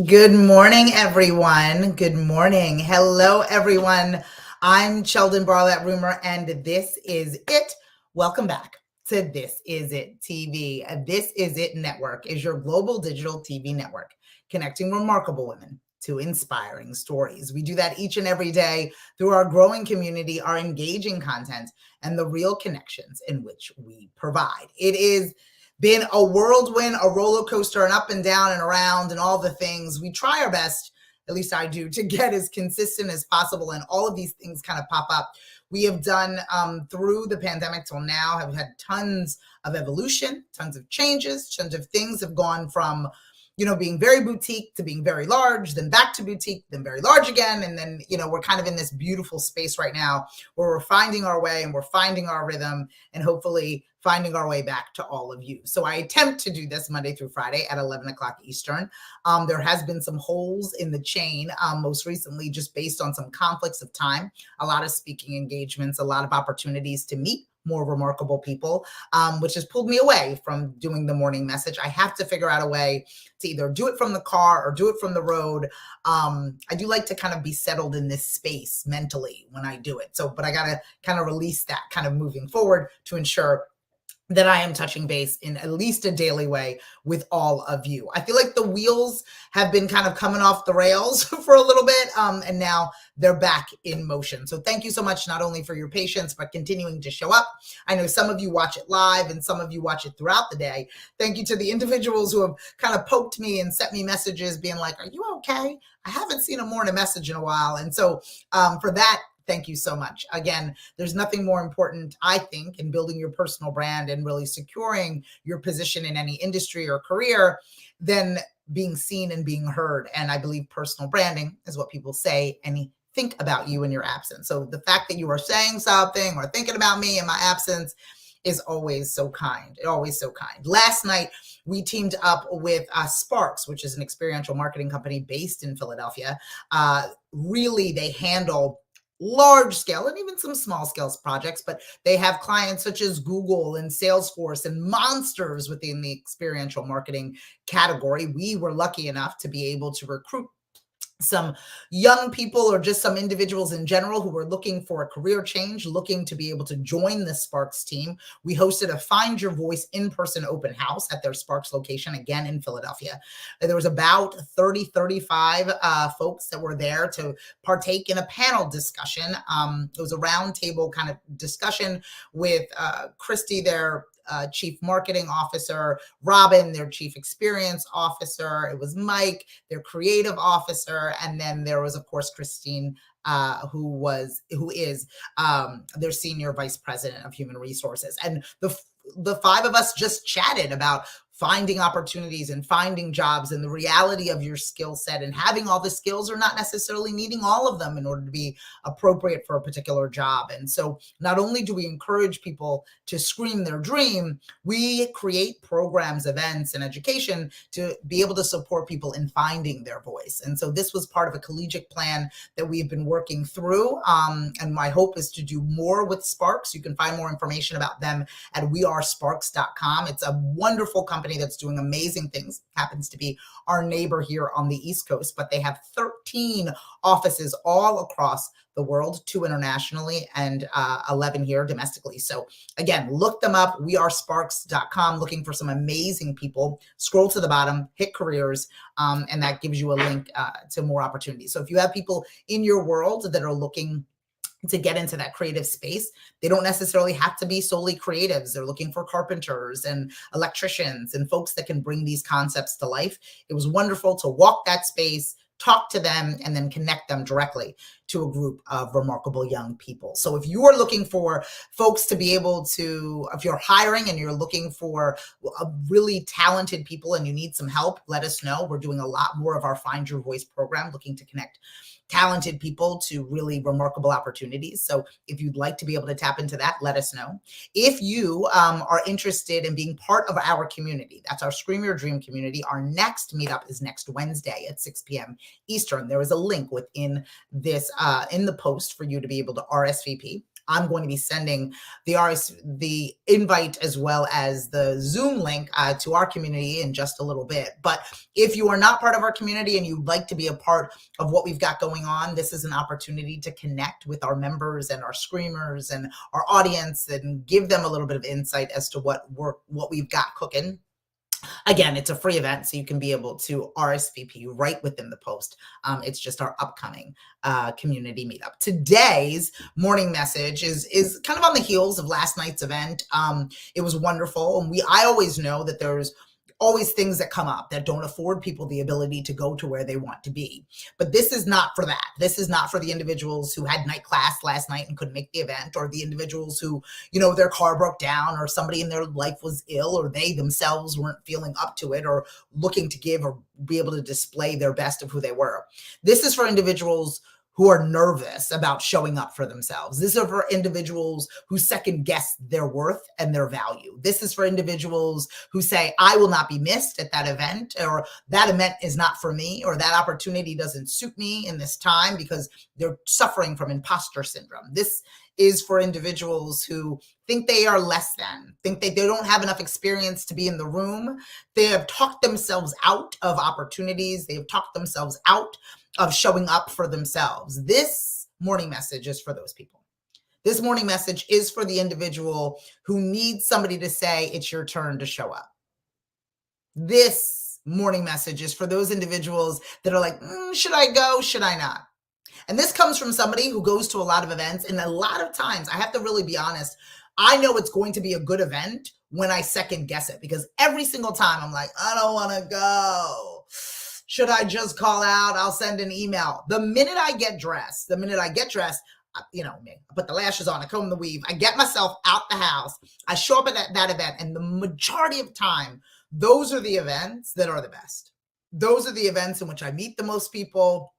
Good morning, everyone. Good morning. Hello, everyone. I'm Cheldin Barlattt Rumer, and this is it. Welcome back to This Is It TV. This Is It Network is your global digital TV network, connecting remarkable women to inspiring stories. We do that each and every day through our growing community, our engaging content, and the real connections in which we provide. It is been a whirlwind, a roller coaster, and up and down and around and all the things. We try our best, at least I do, to get as consistent as possible. And all of these things kind of pop up. We have done through the pandemic till now, have had tons of evolution, tons of changes, tons of things have gone from being very boutique to being very large, then back to boutique, then very large again. And then, we're kind of in this beautiful space right now where we're finding our way and we're finding our rhythm and hopefully finding our way back to all of you. So I attempt to do this Monday through Friday at 11 o'clock Eastern. There has been some holes in the chain, most recently, just based on some conflicts of time, a lot of speaking engagements, a lot of opportunities to meet more remarkable people, which has pulled me away from doing the morning message. I have to figure out a way to either do it from the car or do it from the road. I do like to kind of be settled in this space mentally when I do it. But I got to kind of release that kind of moving forward to ensure that I am touching base in at least a daily way with all of you. I feel like the wheels have been kind of coming off the rails for a little bit, and now they're back in motion. So thank you so much, not only for your patience, but continuing to show up. I know some of you watch it live and some of you watch it throughout the day. Thank you to the individuals who have kind of poked me and sent me messages being like, are you okay? I haven't seen a morning message in a while. And so for that, thank you so much. Again, there's nothing more important, I think, in building your personal brand and really securing your position in any industry or career than being seen and being heard. And I believe personal branding is what people say and think about you in your absence. So the fact that you are saying something or thinking about me in my absence is always so kind. Always so kind. Last night, we teamed up with Sparks, which is an experiential marketing company based in Philadelphia. Really, they handle large scale and even some small scale projects, but they have clients such as Google and Salesforce and monsters within the experiential marketing category. We were lucky enough to be able to recruit some young people or just some individuals in general who were looking for a career change, looking to be able to join the Sparks team. We hosted a Find Your Voice in-person open house at their Sparks location, again in Philadelphia. There was about 30, 35 folks that were there to partake in a panel discussion. It was a roundtable kind of discussion with Christy, their chief marketing officer, Robin, their chief experience officer. It was Mike, their creative officer. And then there was, of course, Christine, who is their senior vice president of human resources. And the five of us just chatted about finding opportunities and finding jobs and the reality of your skill set and having all the skills or not necessarily needing all of them in order to be appropriate for a particular job. And so not only do we encourage people to scream their dream, we create programs, events, and education to be able to support people in finding their voice. And so this was part of a collegiate plan that we've been working through. And my hope is to do more with Sparks. You can find more information about them at wearesparks.com. It's a wonderful company that's doing amazing things. Happens to be our neighbor here on the East Coast, but they have 13 offices all across the world, 2 internationally and 11 here domestically. So again, look them up, wearesparks.com, looking for some amazing people. Scroll to the bottom, hit careers, and that gives you a link to more opportunities. So if you have people in your world that are looking to get into that creative space, they don't necessarily have to be solely creatives. They're looking for carpenters and electricians and folks that can bring these concepts to life. It was wonderful to walk that space, talk to them, and then connect them directly to a group of remarkable young people. So if you are looking for folks to be able to, if you're hiring and you're looking for really talented people and you need some help, let us know. We're doing a lot more of our Find Your Voice program, looking to connect talented people to really remarkable opportunities. So if you'd like to be able to tap into that, let us know. If you are interested in being part of our community, that's our Scream Your Dream community. Our next meetup is next Wednesday at 6 p.m. Eastern. There is a link within this, in the post for you to be able to RSVP. I'm going to be sending the invite as well as the Zoom link to our community in just a little bit. But if you are not part of our community and you'd like to be a part of what we've got going on, this is an opportunity to connect with our members and our screamers and our audience and give them a little bit of insight as to what we've got cooking. Again, it's a free event, so you can be able to RSVP right within the post. It's just our upcoming community meetup. Today's morning message is kind of on the heels of last night's event. It was wonderful, and I always know that there's always things that come up that don't afford people the ability to go to where they want to be. But this is not for that. This is not for the individuals who had night class last night and couldn't make the event, or the individuals who, their car broke down, or somebody in their life was ill, or they themselves weren't feeling up to it, or looking to give or be able to display their best of who they were. This is for individuals who are nervous about showing up for themselves. This is for individuals who second guess their worth and their value. This is for individuals who say, I will not be missed at that event, or that event is not for me, or that opportunity doesn't suit me in this time, because they're suffering from imposter syndrome. This is for individuals who think they are less than, think they don't have enough experience to be in the room. They have talked themselves out of opportunities. They have talked themselves out of showing up for themselves. This morning message is for those people. This morning message is for the individual who needs somebody to say, it's your turn to show up. This morning message is for those individuals that are like, should I go? Should I not? And this comes from somebody who goes to a lot of events. And a lot of times, I have to really be honest, I know it's going to be a good event when I second guess it, because every single time I'm like, I don't want to go. Should I just call out? I'll send an email. The minute I get dressed, I put the lashes on, I comb the weave, I get myself out the house, I show up at that event, and the majority of time, those are the events that are the best. Those are the events in which I meet the most people.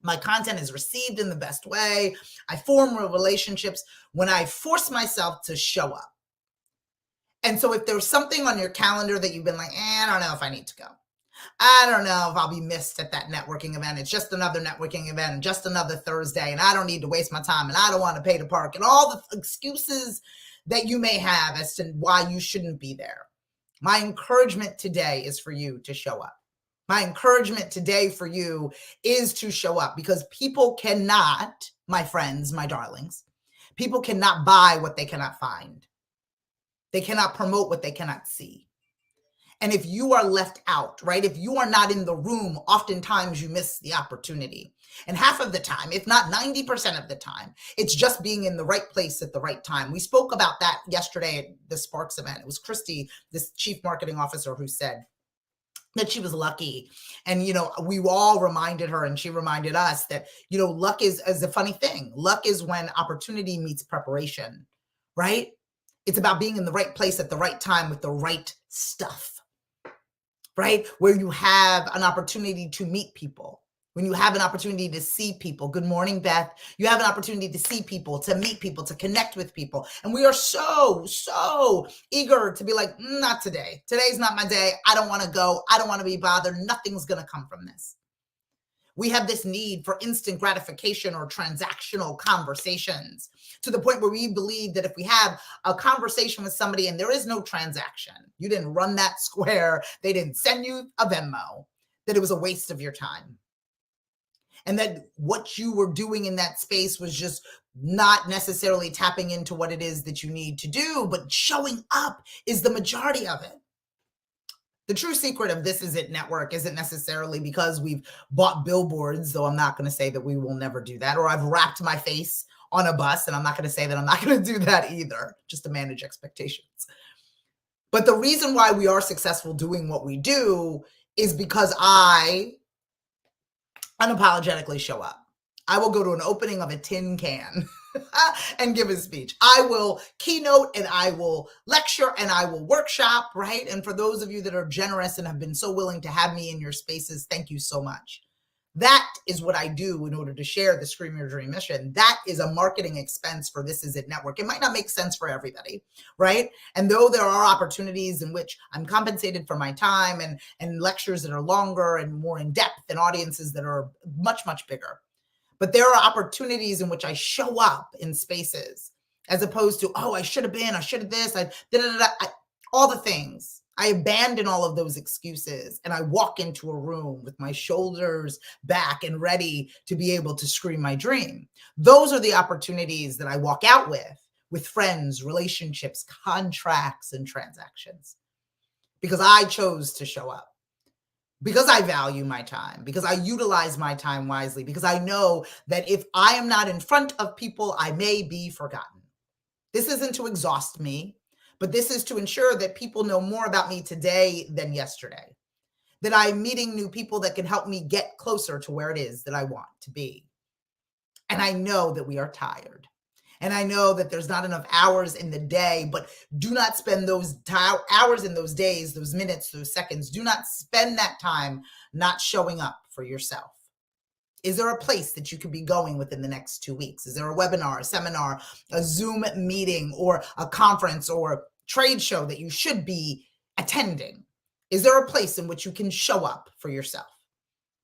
My content is received in the best way. I form relationships when I force myself to show up. And so if there's something on your calendar that you've been like, I don't know if I need to go. I don't know if I'll be missed at that networking event. It's just another networking event and just another Thursday, and I don't need to waste my time, and I don't want to pay to park, and all the excuses that you may have as to why you shouldn't be there. My encouragement today is for you to show up. My encouragement today for you is to show up, because people cannot, my friends, my darlings, people cannot buy what they cannot find. They cannot promote what they cannot see. And if you are left out, right, if you are not in the room, oftentimes you miss the opportunity. And half of the time, if not 90% of the time, it's just being in the right place at the right time. We spoke about that yesterday at the Sparks event. It was Christy, this chief marketing officer, who said that she was lucky. And, we all reminded her, and she reminded us that, luck is a funny thing. Luck is when opportunity meets preparation, right? It's about being in the right place at the right time with the right stuff. Right? Where you have an opportunity to meet people, when you have an opportunity to see people. Good morning, Beth. You have an opportunity to see people, to meet people, to connect with people. And we are so, so eager to be like, not today. Today's not my day. I don't want to go. I don't want to be bothered. Nothing's going to come from this. We have this need for instant gratification or transactional conversations, to the point where we believe that if we have a conversation with somebody and there is no transaction, you didn't run that square, they didn't send you a Venmo, that it was a waste of your time. And that what you were doing in that space was just not necessarily tapping into what it is that you need to do, but showing up is the majority of it. The true secret of This Is It Network isn't necessarily because we've bought billboards, though I'm not going to say that we will never do that, or I've wrapped my face on a bus, and I'm not going to say that I'm not going to do that either, just to manage expectations. But the reason why we are successful doing what we do is because I unapologetically show up. I will go to an opening of a tin can and give a speech. I will keynote, and I will lecture, and I will workshop, right? And for those of you that are generous and have been so willing to have me in your spaces, thank you so much. That is what I do in order to share the Scream Your Dream mission. That is a marketing expense for This Is It Network. It might not make sense for everybody, right? And though there are opportunities in which I'm compensated for my time, and lectures that are longer and more in depth, and audiences that are much, much bigger. But there are opportunities in which I show up in spaces as opposed to, oh, I should have been, I should have this, all the things. I abandon all of those excuses and I walk into a room with my shoulders back and ready to be able to scream my dream. Those are the opportunities that I walk out with friends, relationships, contracts, and transactions, because I chose to show up, because I value my time, because I utilize my time wisely, because I know that if I am not in front of people, I may be forgotten. This isn't to exhaust me, but this is to ensure that people know more about me today than yesterday, that I'm meeting new people that can help me get closer to where it is that I want to be. And I know that we are tired. And I know that there's not enough hours in the day, but do not spend those hours in those days, those minutes, those seconds. Do not spend that time not showing up for yourself. Is there a place that you could be going within the next 2 weeks? Is there a webinar, a seminar, a Zoom meeting, or a conference or trade show that you should be attending? Is there a place in which you can show up for yourself?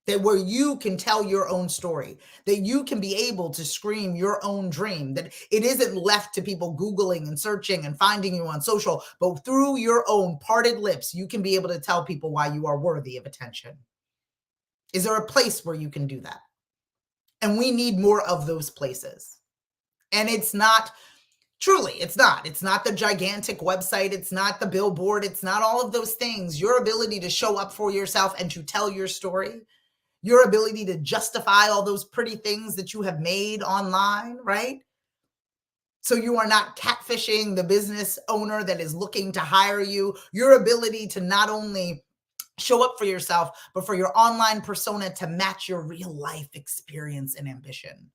That where you can tell your own story, that you can be able to scream your own dream, that it isn't left to people Googling and searching and finding you on social, but through your own parted lips, you can be able to tell people why you are worthy of attention. Is there a place where you can do that? And we need more of those places. And it's not, truly, it's not the gigantic website. It's not the billboard. It's not all of those things. Your ability to show up for yourself and to tell your story, your ability to justify all those pretty things that you have made online, right? So you are not catfishing the business owner that is looking to hire you. Your ability to not only show up for yourself, but for your online persona to match your real life experience and ambition.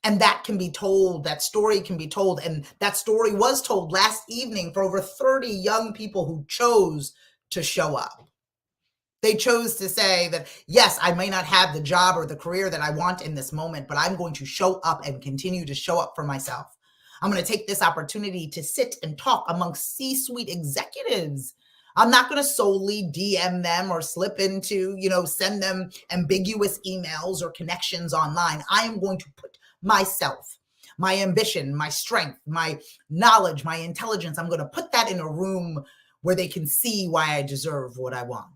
And that can be told, that story can be told. And that story was told last evening for over 30 young people who chose to show up. They chose to say that, yes, I may not have the job or the career that I want in this moment, but I'm going to show up and continue to show up for myself. I'm going to take this opportunity to sit and talk amongst C-suite executives. I'm not going to solely DM them or slip into, send them ambiguous emails or connections online. I am going to put myself, my ambition, my strength, my knowledge, my intelligence, I'm going to put that in a room where they can see why I deserve what I want.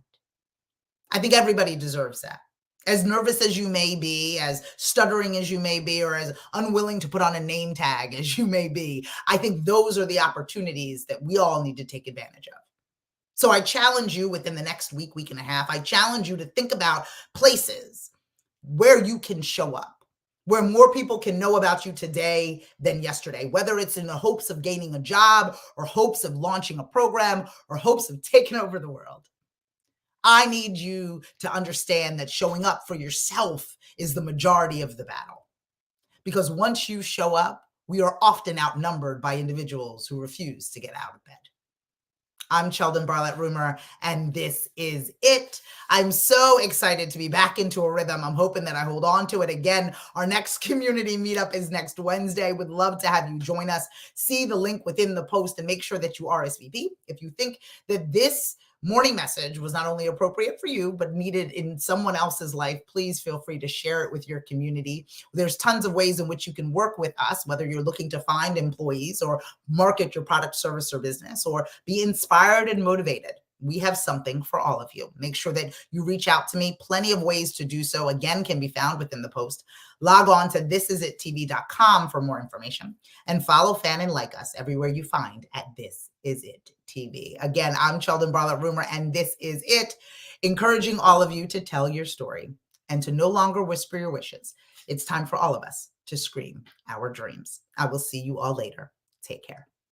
I think everybody deserves that. As nervous as you may be, as stuttering as you may be, or as unwilling to put on a name tag as you may be, I think those are the opportunities that we all need to take advantage of. So I challenge you within the next week, week and a half, I challenge you to think about places where you can show up, where more people can know about you today than yesterday, whether it's in the hopes of gaining a job or hopes of launching a program or hopes of taking over the world. I need you to understand that showing up for yourself is the majority of the battle. Because once you show up, we are often outnumbered by individuals who refuse to get out of bed. I'm Cheldin Barlattt Rumer, and this is it. I'm so excited to be back into a rhythm. I'm hoping that I hold on to it again. Our next community meetup is next Wednesday. Would love to have you join us. See the link within the post and make sure that you RSVP. If you think that this morning message was not only appropriate for you, but needed in someone else's life, please feel free to share it with your community. There's tons of ways in which you can work with us, whether you're looking to find employees or market your product, service, or business, or be inspired and motivated. We have something for all of you. Make sure that you reach out to me. Plenty of ways to do so, again, can be found within the post. Log on to thisisittv.com for more information and follow, fan, and like us everywhere you find at This Is It TV. Again, I'm Cheldin Barlattt Rumer, and this is it. Encouraging all of you to tell your story and to no longer whisper your wishes. It's time for all of us to scream our dreams. I will see you all later. Take care.